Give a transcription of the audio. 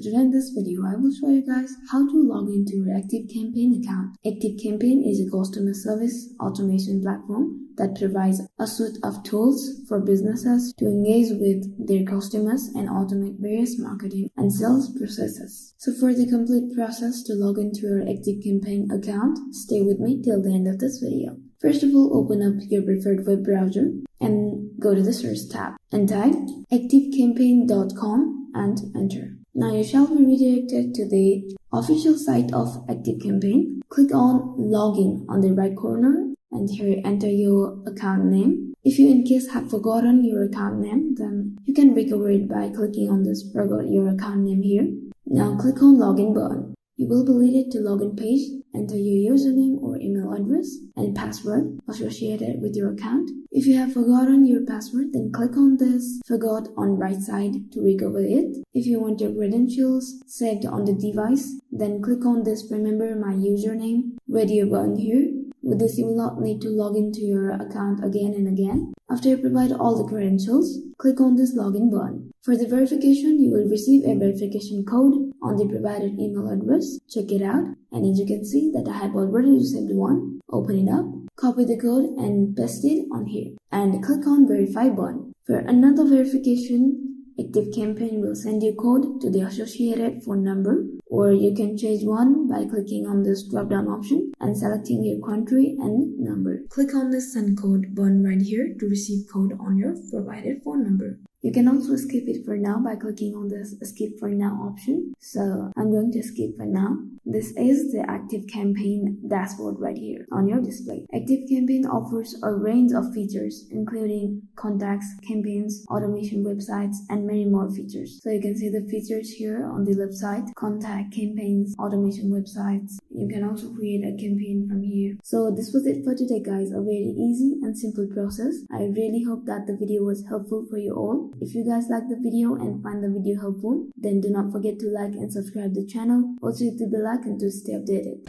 Today in this video, I will show you guys how to log into your ActiveCampaign account. ActiveCampaign is a customer service automation platform that provides a suite of tools for businesses to engage with their customers and automate various marketing and sales processes. So for the complete process to log into your ActiveCampaign account, stay with me till the end of this video. First of all, open up your preferred web browser and go to the search tab and type activecampaign.com and enter. Now you shall be redirected to the official site of ActiveCampaign. Click on Login on the right corner and here enter your account name. If you in case have forgotten your account name, then you can recover it by clicking on this Forgot Your Account Name here. Now click on Login button. You will be leaded to login page. Enter your username or email address and password associated with your account. If you have forgotten your password, then click on this Forgot on right side to recover it. If you want your credentials saved on the device, then click on this Remember My Username radio button here. With this, you will not need to log into your account again and again. After you provide all the credentials, click on this login button. For the verification, you will receive a verification code on the provided email address. Check it out, and as you can see that I have already received one. Open it up, copy the code and paste it on here and click on Verify button. For another verification, ActiveCampaign will send you code to the associated phone number, or you can change one by clicking on this drop-down option and selecting your country and number. Click on the Send Code button right here to receive code on your provided phone number. You can also skip it for now by clicking on this Skip for Now option. So I'm going to skip for now. This is the ActiveCampaign dashboard right here on your display. ActiveCampaign offers a range of features including contacts, campaigns, automation websites, and many more features. So you can see the features here on the left side: contact, campaigns, automation websites. You can also create a campaign from here. So this was it for today, guys. A very easy and simple process. I really hope that the video was helpful for you all. If you guys like the video and find the video helpful, then do not forget to like and subscribe the channel. Also hit the bell icon to stay updated.